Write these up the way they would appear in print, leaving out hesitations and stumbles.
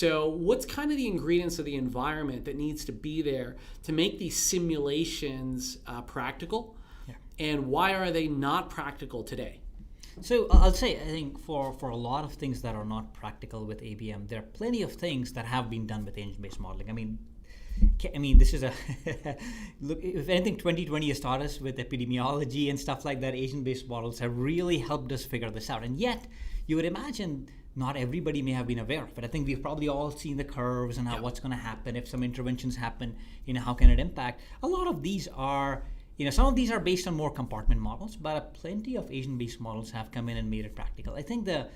so what's kind of the ingredients of the environment that needs to be there to make these simulations practical? Yeah. And why are they not practical today? So I'll say, I think for a lot of things that are not practical with ABM, there are plenty of things that have been done with agent-based modeling. I mean, this is a look. If anything, 2020 has taught us with epidemiology and stuff like that. Agent-based models have really helped us figure this out. And yet, you would imagine not everybody may have been aware of it. I think we've probably all seen the curves and what's going to happen if some interventions happen. How can it impact? A lot of these are. Some of these are based on more compartment models, but plenty of agent-based models have come in and made it practical. I think the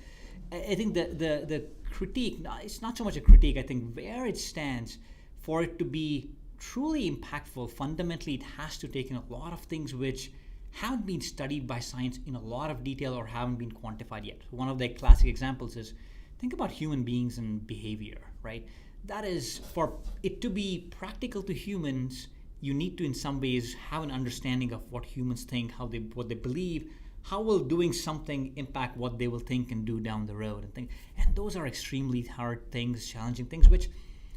critique, it's not so much a critique. I think where it stands, for it to be truly impactful, fundamentally it has to take in a lot of things which haven't been studied by science in a lot of detail or haven't been quantified yet. One of the classic examples is, think about human beings and behavior, right? That is, for it to be practical to humans, you need to in some ways have an understanding of what humans think, what they believe, how will doing something impact what they will think and do down the road and those are extremely hard things, challenging things, which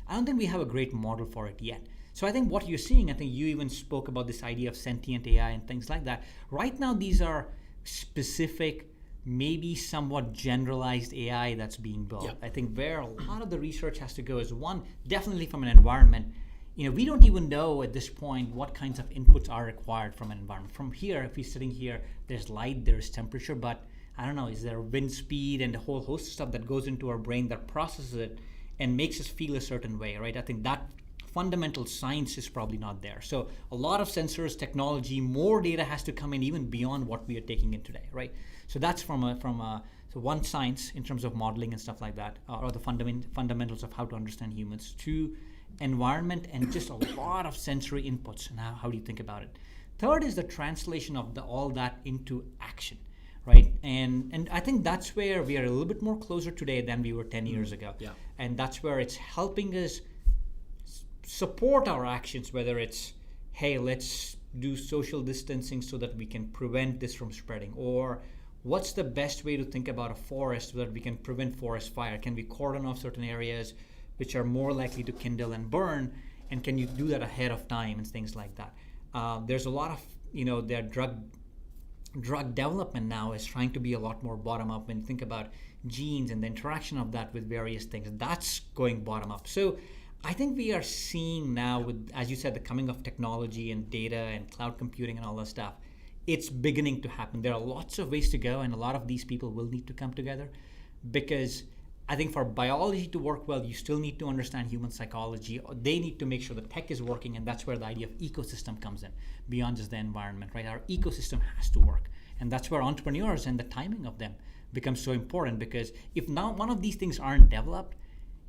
I don't think we have a great model for it yet. So I think what you're seeing, I think you even spoke about this idea of sentient AI and things like that. Right now these are specific, maybe somewhat generalized AI that's being built. Yep. I think where a lot of the research has to go is, one, definitely from an environment. We don't even know at this point what kinds of inputs are required from an environment. From here, if we're sitting here, there's light, there's temperature, but I don't know, is there wind speed and a whole host of stuff that goes into our brain that processes it and makes us feel a certain way, right? I think that fundamental science is probably not there. So a lot of sensors, technology, more data has to come in even beyond what we are taking in today, right? So that's from one, science in terms of modeling and stuff like that, or the fundamentals of how to understand humans. Two, environment and just a lot of sensory inputs, and how do you think about it? Third is the translation of all that into action, right? And I think that's where we are a little bit more closer today than we were 10 years ago. Yeah. And that's where it's helping us support our actions, whether it's, hey, let's do social distancing so that we can prevent this from spreading, or what's the best way to think about a forest so that we can prevent forest fire? Can we cordon off certain areas which are more likely to kindle and burn, and can you do that ahead of time and things like that? There's a lot of, their drug development now is trying to be a lot more bottom up when you think about genes and the interaction of that with various things. That's going bottom up. So I think we are seeing now with, as you said, the coming of technology and data and cloud computing and all that stuff, it's beginning to happen. There are lots of ways to go, and a lot of these people will need to come together, because I think for biology to work well, you still need to understand human psychology. They need to make sure the tech is working, and that's where the idea of ecosystem comes in, beyond just the environment, right? Our ecosystem has to work, and that's where entrepreneurs and the timing of them becomes so important, because if now one of these things aren't developed,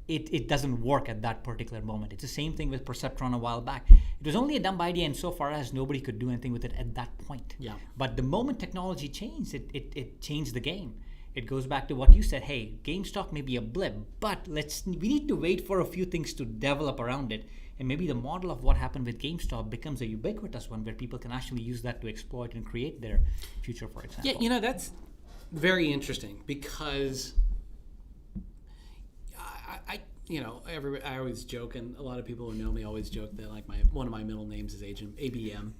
it doesn't work at that particular moment. It's the same thing with Perceptron a while back. It was only a dumb idea, and so far as nobody could do anything with it at that point. Yeah. But the moment technology changed, it changed the game. It goes back to what you said, hey, GameStop may be a blip, but we need to wait for a few things to develop around it. And maybe the model of what happened with GameStop becomes a ubiquitous one where people can actually use that to exploit and create their future, for example. Yeah, that's very interesting, because I always joke, and a lot of people who know me always joke that like one of my middle names is Agent ABM.